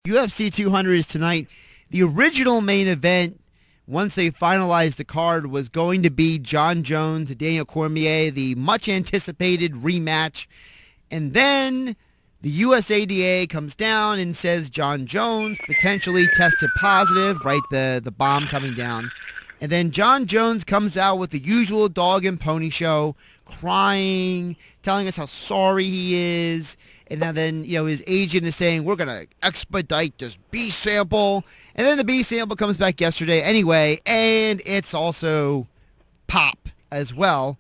UFC 200 is tonight. The original main event, once they finalized the card, was going to be Jon Jones and Daniel Cormier, the much-anticipated rematch. And then the USADA comes down and says Jon Jones potentially tested positive, right? The bomb coming down. And then Jon Jones comes out with the usual dog and pony show, crying, telling us how sorry he is. And now then, his agent is saying, we're going to expedite this B sample. And then the B sample comes back yesterday anyway, and it's also pop as well.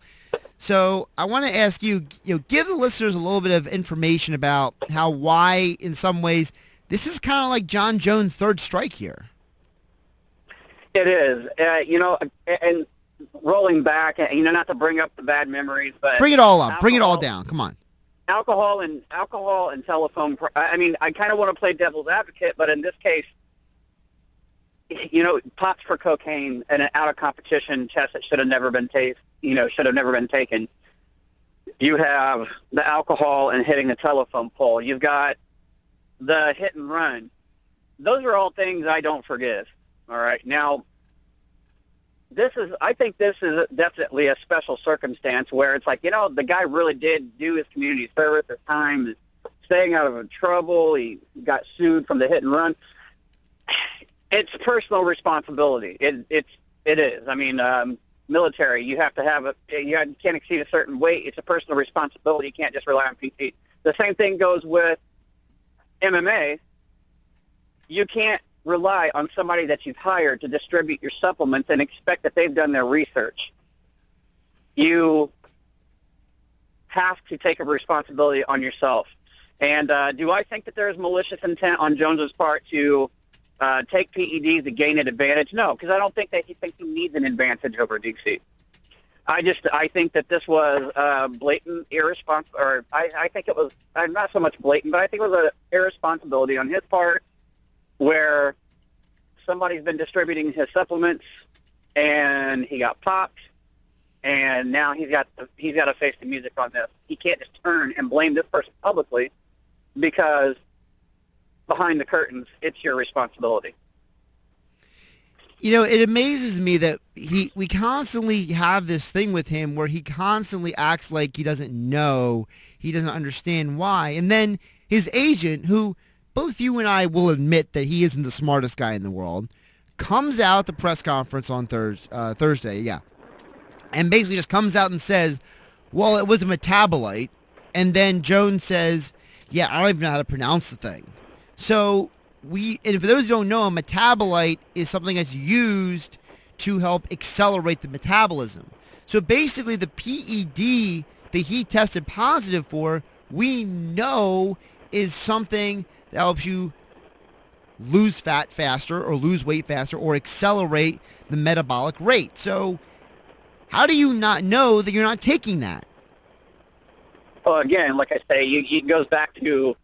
So I want to ask you, give the listeners a little bit of information about why, in some ways, this is kind of like Jon Jones' third strike here. It is. And rolling back, not to bring up the bad memories, but... Bring it all up. Bring it all down. Come on. Alcohol and telephone... I kind of want to play devil's advocate, but in this case, pops for cocaine and an out-of-competition test that should have never been taken. You have the alcohol and hitting the telephone pole. You've got the hit and run. Those are all things I don't forgive. All right. Now, I think this is definitely a special circumstance where it's like, the guy really did do his community service, his time, staying out of trouble. He got sued from the hit and run. It's personal responsibility. It is. I mean, military, you have to have you can't exceed a certain weight. It's a personal responsibility. You can't just rely on PT. The same thing goes with MMA. You can't rely on somebody that you've hired to distribute your supplements and expect that they've done their research. You have to take a responsibility on yourself. And do I think that there's malicious intent on Jones's part to take PEDs to gain an advantage? No, because I don't think that he thinks he needs an advantage over DC. I think that this was blatant irresponsible, or I think it was not so much blatant, but I think it was an irresponsibility on his part, where somebody's been distributing his supplements and he got popped, and now he's got to face the music on this. He can't just turn and blame this person publicly, because behind the curtains, it's your responsibility. It amazes me that we constantly have this thing with him where he constantly acts like he doesn't know, he doesn't understand why. And then his agent, who both you and I will admit that he isn't the smartest guy in the world, comes out at the press conference on Thursday, and basically just comes out and says, well, it was a metabolite. And then Jones says, I don't even know how to pronounce the thing. So and for those who don't know, a metabolite is something that's used to help accelerate the metabolism. So basically the PED that he tested positive for, we know is something that helps you lose fat faster or lose weight faster or accelerate the metabolic rate. So how do you not know that you're not taking that? Well, again, like I say, it goes back to,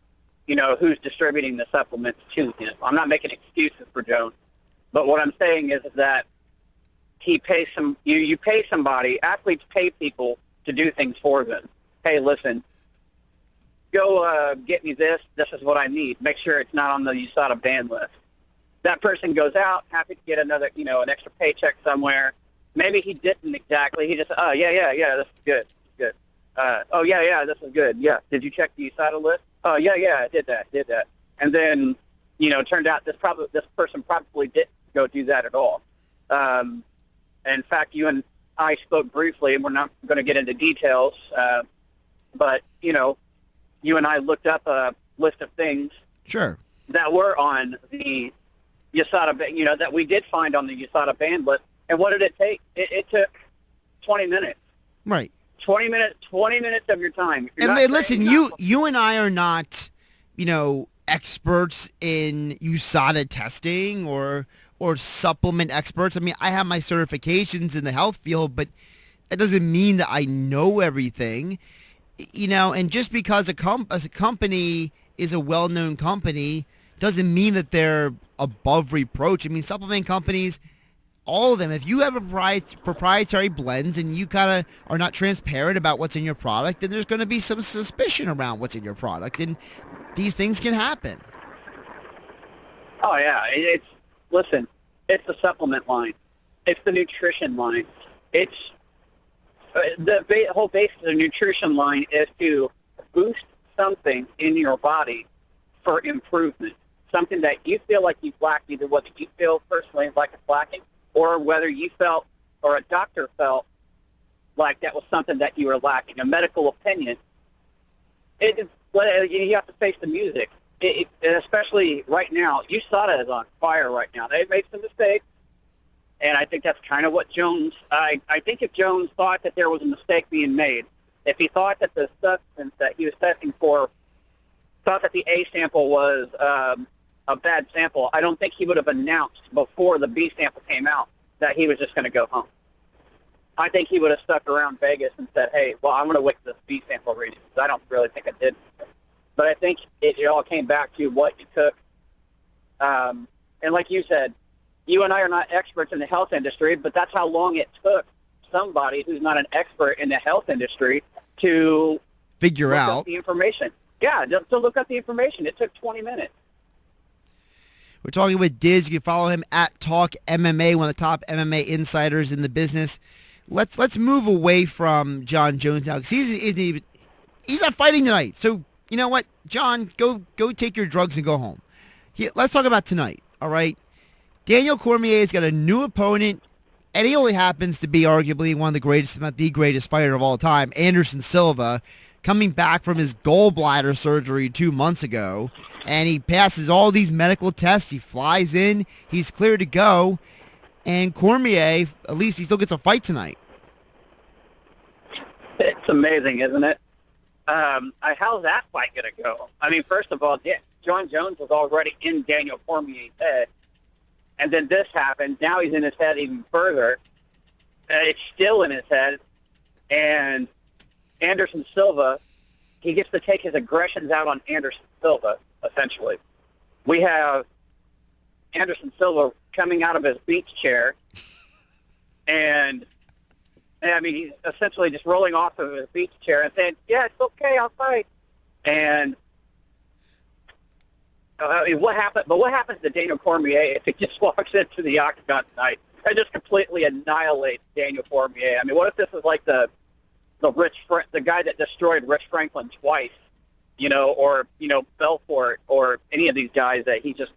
who's distributing the supplements to him. I'm not making excuses for Jones, but what I'm saying is that he pays you pay somebody, athletes pay people to do things for them. Hey, listen, go get me this. This is what I need. Make sure it's not on the USADA ban list. That person goes out, happy to get another, an extra paycheck somewhere. Maybe he didn't exactly. He just, this is good. Good. This is good. Yeah. Did you check the USADA list? Oh, yeah, I did that. And then, it turned out this person probably didn't go do that at all. In fact, you and I spoke briefly, and we're not going to get into details, but, you and I looked up a list of things that were on the USADA, that we did find on the USADA ban list. And what did it take? It took 20 minutes. Right. 20 minutes of your time. And listen, you and I are not, experts in USADA testing or supplement experts. I mean, I have my certifications in the health field, but that doesn't mean that I know everything. And just because a company is a well-known company doesn't mean that they're above reproach. I mean, supplement companies, all of them, if you have a proprietary blends and you kind of are not transparent about what's in your product, then there's going to be some suspicion around what's in your product, and these things can happen. Oh yeah, listen, it's the supplement line, it's the nutrition line, it's the whole basis of the nutrition line is to boost something in your body for improvement, something that you feel like you've lacked, either whether you feel personally like it's lacking, or whether you felt or a doctor felt like that was something that you were lacking, a medical opinion. You have to face the music. Especially right now, USADA is on fire right now. They've made some mistakes, and I think that's kind of what Jones. I think if Jones thought that there was a mistake being made, if he thought that the substance that he was testing for, thought that the A sample was a bad sample, I don't think he would have announced before the B sample came out that he was just going to go home. I think he would have stuck around Vegas and said, hey, well, I'm going to wait for this B sample reading, because I don't really think I did. But I think it all came back to what you took. And like you said, you and I are not experts in the health industry, but that's how long it took somebody who's not an expert in the health industry to figure look out up the information. Yeah, just to look up the information. It took 20 minutes. We're talking with Dizz. You can follow him at Talk MMA, one of the top MMA insiders in the business. Let's move away from Jon Jones now, because he's not fighting tonight. So you know what, John, go take your drugs and go home. Let's talk about tonight. All right, Daniel Cormier's got a new opponent, and he only happens to be arguably one of the greatest, if not the greatest fighter of all time, Anderson Silva, coming back from his gallbladder surgery 2 months ago, and he passes all these medical tests. He flies in, he's clear to go, and Cormier, at least he still gets a fight tonight. It's amazing, isn't it? How's that fight going to go? I mean, first of all, Jon Jones was already in Daniel Cormier's head, and then this happened. Now he's in his head even further. It's still in his head, and Anderson Silva, he gets to take his aggressions out on Anderson Silva, essentially. We have Anderson Silva coming out of his beach chair, and I mean, he's essentially just rolling off of his beach chair and saying, yeah, it's okay, I'll fight. And what happens to Daniel Cormier if he just walks into the octagon tonight and just completely annihilates Daniel Cormier? I mean, what if this is like the guy that destroyed Rich Franklin twice, or Belfort, or any of these guys that he just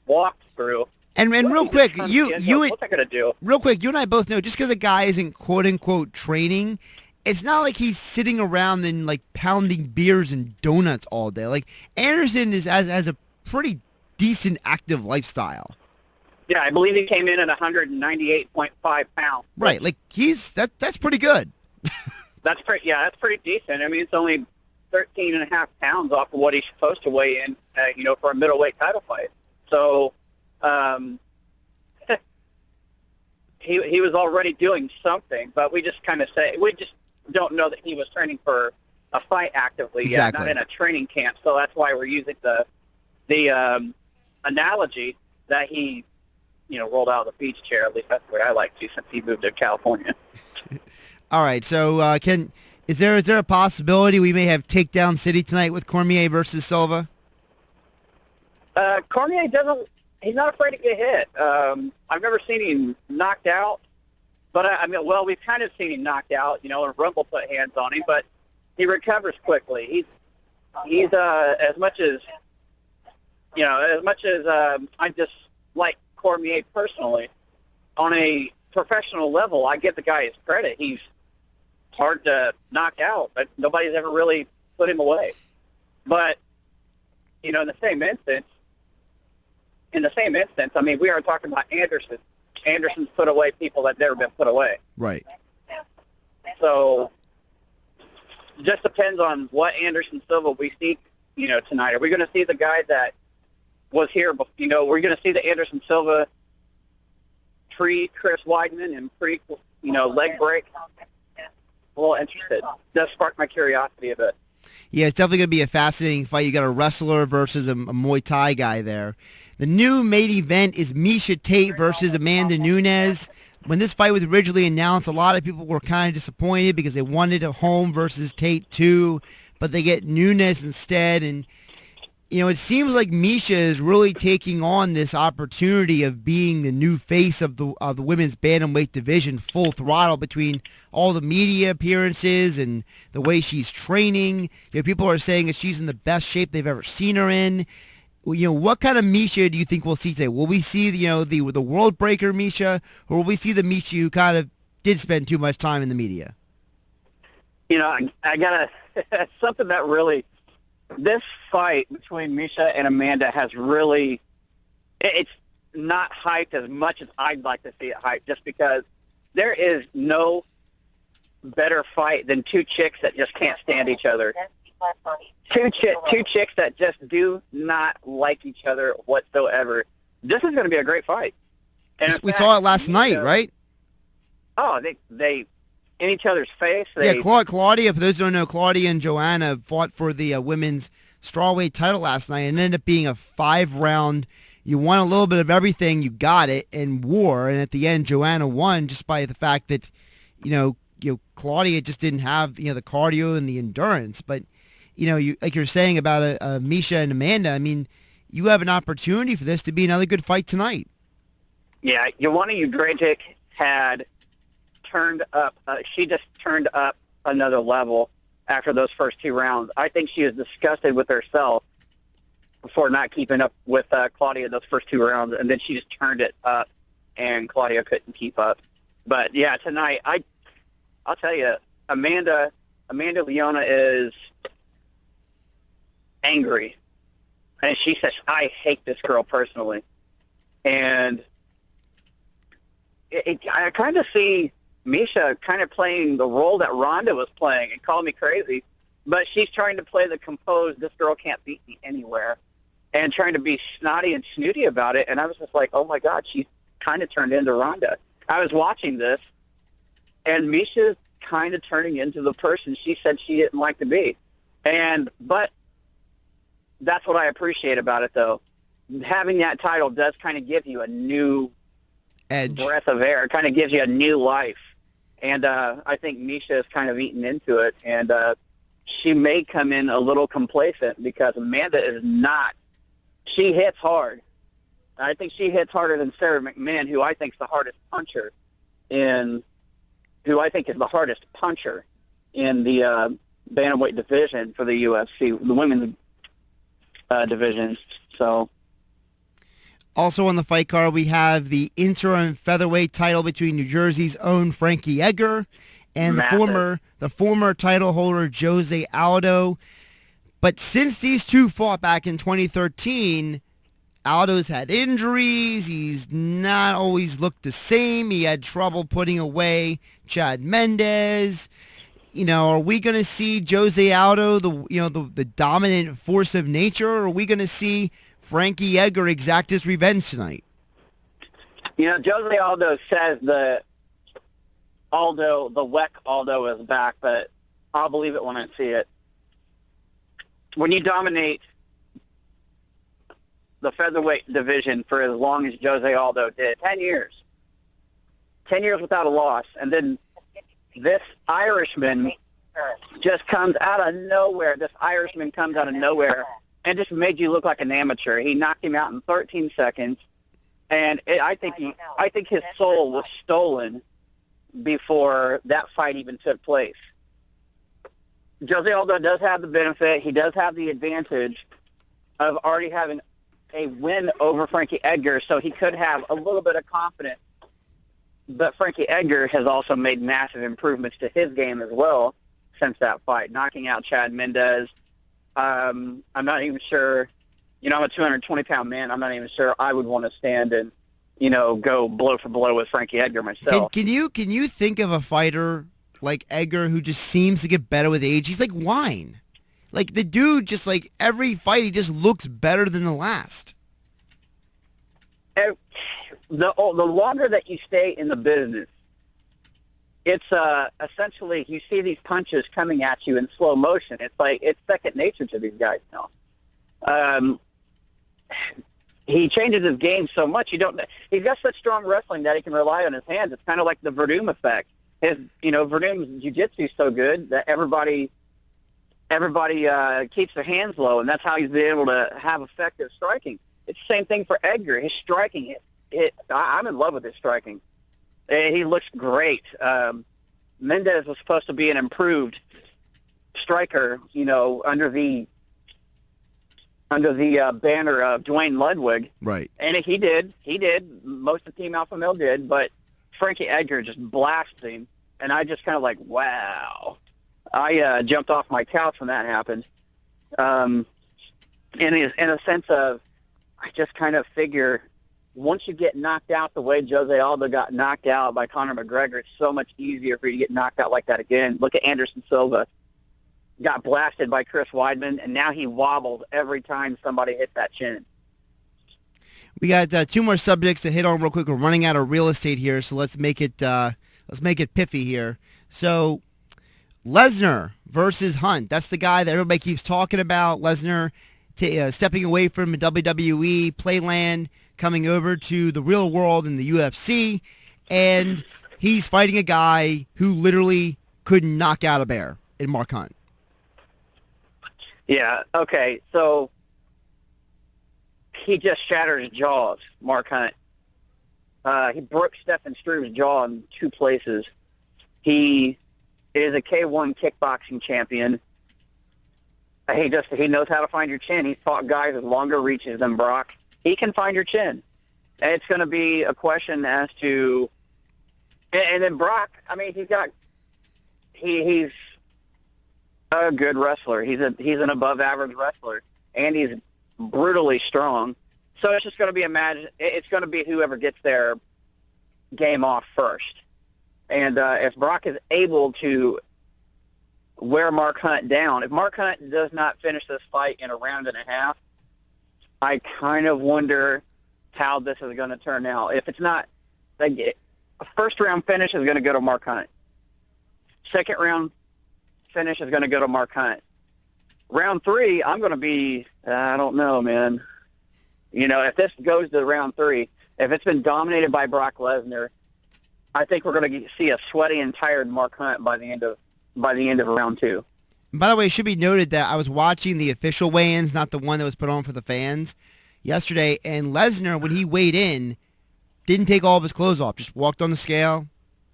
walked through? And real quick, what's that gonna do? Real quick, you and I both know, just because a guy isn't quote unquote training, it's not like he's sitting around and like pounding beers and donuts all day. Like Anderson has a pretty decent active lifestyle. Yeah, I believe he came in at 198.5 pounds. Right, like that's pretty good. That's pretty decent. I mean, it's only 13.5 pounds off of what he's supposed to weigh in, for a middleweight title fight. So. He was already doing something, but we just don't know that he was training for a fight actively exactly. Yet, not in a training camp. So that's why we're using the analogy that he rolled out of the beach chair. At least that's the way I like to, since he moved to California. All right, so is there a possibility we may have Takedown City tonight with Cormier versus Silva? Cormier he's not afraid to get hit. I've never seen him knocked out, but we've kind of seen him knocked out, and Rumble put hands on him, but he recovers quickly. He's as much as I just like Cormier personally, on a professional level, I give the guy his credit. He's hard to knock out, but nobody's ever really put him away. But, in the same instance, I mean, we are talking about Anderson. Anderson's put away people that have never been put away. Right. So, it just depends on what Anderson Silva we see, tonight. Are we going to see the guy that was here, we're going to see the Anderson Silva pre-Chris Weidman and leg break? A little interested. That sparked my curiosity a bit. Yeah, it's definitely going to be a fascinating fight. You got a wrestler versus a Muay Thai guy there. The new main event is Miesha Tate versus Amanda Nunes. When this fight was originally announced, a lot of people were kind of disappointed because they wanted a home versus Tate too, but they get Nunes instead. And it seems like Misha is really taking on this opportunity of being the new face of the women's bantamweight division, full throttle between all the media appearances and the way she's training. People are saying that she's in the best shape they've ever seen her in. What kind of Misha do you think we'll see today? Will we see the world breaker Misha, or will we see the Misha who kind of did spend too much time in the media? I gotta something that really. This fight between Misha and Amanda has really, it's not hyped as much as I'd like to see it hyped, just because there is no better fight than two chicks that just can't stand each other. Two chicks that just do not like each other whatsoever. This is going to be a great fight. And we saw it last night, right? Oh, they in each other's face. Claudia, for those who don't know, Claudia and Joanna fought for the women's strawweight title last night, and it ended up being a 5-round. You won a little bit of everything, you got it, and war, and at the end, Joanna won just by the fact that, Claudia just didn't have the cardio and the endurance. But, like you're saying about Misha and Amanda, I mean, you have an opportunity for this to be another good fight tonight. Yeah, Joanna Jędrzejczyk had turned up. She just turned up another level after those first 2 rounds. I think she was disgusted with herself for not keeping up with Claudia those first 2 rounds, and then she just turned it up, and Claudia couldn't keep up. But yeah, tonight I'll tell you, Amanda Leona is angry, and she says, "I hate this girl personally," and I kind of see Misha kind of playing the role that Ronda was playing, and call me crazy, but she's trying to play the composed, this girl can't beat me anywhere, and trying to be snotty and snooty about it. And I was just like, oh my God, she's kind of turned into Ronda. I was watching this, and Misha's kind of turning into the person she said she didn't like to be. But that's what I appreciate about it, though. Having that title does kind of give you a new edge, breath of air. It kind of gives you a new life. And I think Misha is kind of eaten into it. And she may come in a little complacent because Amanda is not. She hits hard. I think she hits harder than Sarah McMahon, who I think is the hardest puncher in the bantamweight division for the UFC, the women's division. So. Also on the fight card, we have the interim featherweight title between New Jersey's own Frankie Edgar and the former title holder Jose Aldo. But since these two fought back in 2013, Aldo's had injuries. He's not always looked the same. He had trouble putting away Chad Mendes. Are we going to see Jose Aldo, the dominant force of nature, or are we going to see Frankie Edgar exact his revenge tonight? Jose Aldo says the WEC Aldo is back, but I'll believe it when I see it. When you dominate the featherweight division for as long as Jose Aldo did, 10 years without a loss, and then this Irishman just comes out of nowhere. And just made you look like an amateur. He knocked him out in 13 seconds, and I think his soul was stolen before that fight even took place. Jose Aldo does have the benefit. He does have the advantage of already having a win over Frankie Edgar, so he could have a little bit of confidence. But Frankie Edgar has also made massive improvements to his game as well since that fight, knocking out Chad Mendes. I'm not even sure, I'm a 220-pound man. I'm not even sure I would want to stand and, go blow for blow with Frankie Edgar myself. Can you think of a fighter like Edgar who just seems to get better with age? He's like wine. Like the dude just like every fight he just looks better than the last. The longer that you stay in the business, it's essentially you see these punches coming at you in slow motion. It's like it's second nature to these guys now. He changes his game so much. He's got such strong wrestling that he can rely on his hands. It's kind of like the Verdum effect. Verdum's jiu-jitsu is so good that everybody everybody keeps their hands low, and that's how he's been able to have effective striking. It's the same thing for Edgar. His striking, I'm in love with his striking. He looks great. Mendez was supposed to be an improved striker, under the banner of Dwayne Ludwig. Right. And he did. Most of Team Alpha Male did, but Frankie Edgar just blasted him, and I just kind of like, wow. I jumped off my couch when that happened. In a sense of, I just kind of figure once you get knocked out the way Jose Aldo got knocked out by Conor McGregor, it's so much easier for you to get knocked out like that again. Look at Anderson Silva. Got blasted by Chris Weidman, and now he wobbles every time somebody hits that chin. We got two more subjects to hit on real quick. We're running out of real estate here, so let's make it piffy here. So Lesnar versus Hunt. That's the guy that everybody keeps talking about. Lesnar stepping away from WWE playland, coming over to the real world in the UFC, and he's fighting a guy who literally could knock out a bear in Mark Hunt. Yeah, okay, so he just shattered his jaws, Mark Hunt. He broke Stephen Struve's jaw in 2 places. He is a K1 kickboxing champion. He knows how to find your chin. He's fought guys with longer reaches than Brock. He can find your chin. And it's going to be a question as to, and then Brock, I mean, he's a good wrestler. He's an above average wrestler, and he's brutally strong. So it's just going to be it's going to be whoever gets their game off first. And if Brock is able to wear Mark Hunt down, if Mark Hunt does not finish this fight in a round and a half, I kind of wonder how this is going to turn out. If it's not, a first round finish is going to go to Mark Hunt. Second round finish is going to go to Mark Hunt. Round 3, I'm going to be, I don't know, man. If this goes to round 3, if it's been dominated by Brock Lesnar, I think we're going to see a sweaty and tired Mark Hunt by the end of round 2. By the way, it should be noted that I was watching the official weigh-ins, not the one that was put on for the fans, yesterday, and Lesnar, when he weighed in, didn't take all of his clothes off, just walked on the scale,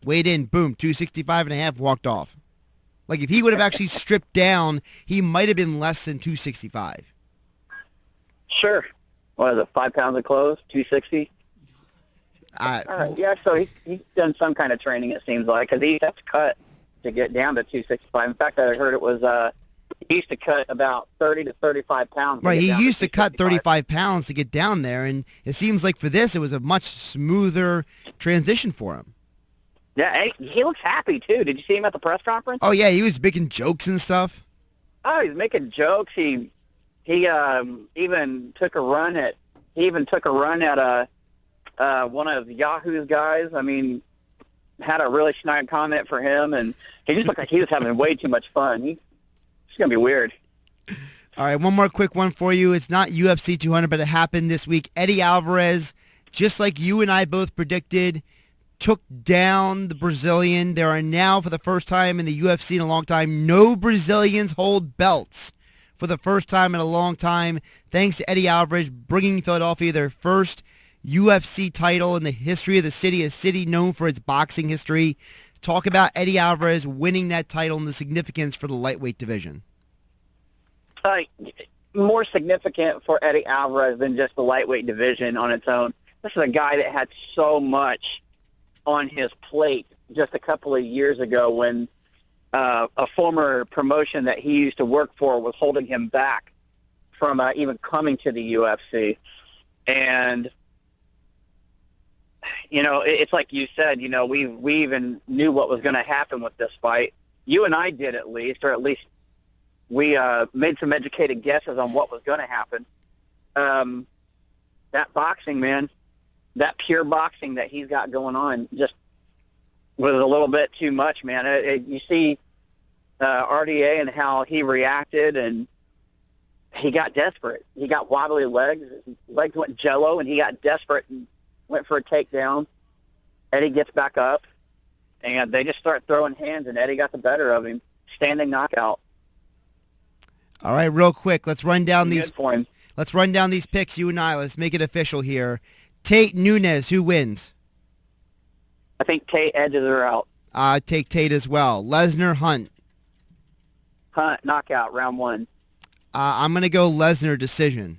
weighed in, boom, 265.5, walked off. Like, if he would have actually stripped down, he might have been less than 265. Sure. What is it, 5 pounds of clothes, 260? All right, yeah, so he's done some kind of training, it seems like, because he has to cut to get down to 265. In fact, I heard it was he used to cut about 30 to 35 pounds. Right, he used to cut 35 pounds to get down there, and it seems like for this, it was a much smoother transition for him. Yeah, he looks happy, too. Did you see him at the press conference? Oh, yeah, he was making jokes and stuff. Oh, he's making jokes. He even took a run at one of Yahoo's guys. I mean, had a really snide comment for him, and he just looked like he was having way too much fun. It's going to be weird. All right, one more quick one for you. It's not UFC 200, but it happened this week. Eddie Alvarez, just like you and I both predicted, took down the Brazilian. There are now, for the first time in the UFC in a long time, no Brazilians hold belts for the first time in a long time, thanks to Eddie Alvarez bringing Philadelphia their first UFC title in the history of the city, a city known for its boxing history. Talk about Eddie Alvarez winning that title and the significance for the lightweight division. More significant for Eddie Alvarez than just the lightweight division on its own. This is a guy that had so much on his plate just a couple of years ago when a former promotion that he used to work for was holding him back from even coming to the UFC. And it's like you said, we even knew what was going to happen with this fight. You and I did at least, or at least we made some educated guesses on what was going to happen. That boxing, man, that pure boxing that he's got going on just was a little bit too much, man. You see RDA and how he reacted, and he got desperate. He got wobbly legs. His legs went jello, and he got desperate and went for a takedown. Eddie gets back up, and they just start throwing hands, and Eddie got the better of him. Standing knockout. All right, real quick, let's run down Good these. for him. Let's run down these picks, you and I. Let's make it official here. Tate, Nunes, who wins? I think Tate edges her out. Take Tate as well. Lesnar, Hunt. Hunt, knockout, round 1. I'm going to go Lesnar decision.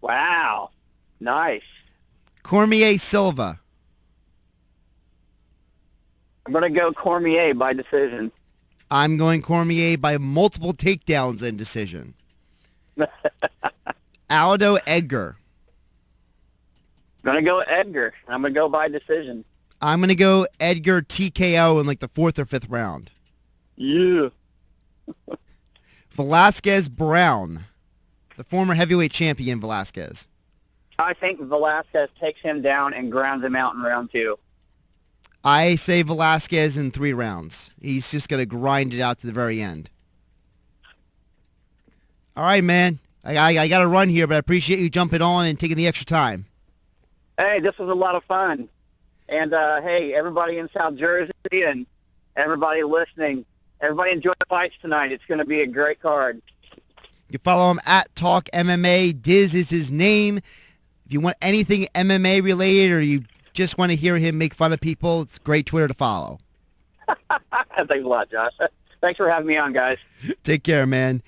Wow. Nice. Cormier, Silva. I'm going to go Cormier by decision. I'm going Cormier by multiple takedowns and decision. Aldo, Edgar. I'm going to go Edgar. I'm going to go by decision. I'm going to go Edgar TKO in like the 4th or 5th round. Yeah. Velasquez, Brown. The former heavyweight champion, Velasquez. I think Velasquez takes him down and grounds him out in round 2. I say Velasquez in 3 rounds. He's just going to grind it out to the very end. All right, man. I got to run here, but I appreciate you jumping on and taking the extra time. Hey, this was a lot of fun. And, hey, everybody in South Jersey and everybody listening, everybody enjoy the fights tonight. It's going to be a great card. You can follow him at Talk MMA. Dizz is his name. If you want anything MMA related or you just want to hear him make fun of people, it's a great Twitter to follow. Thanks a lot, Josh. Thanks for having me on, guys. Take care, man.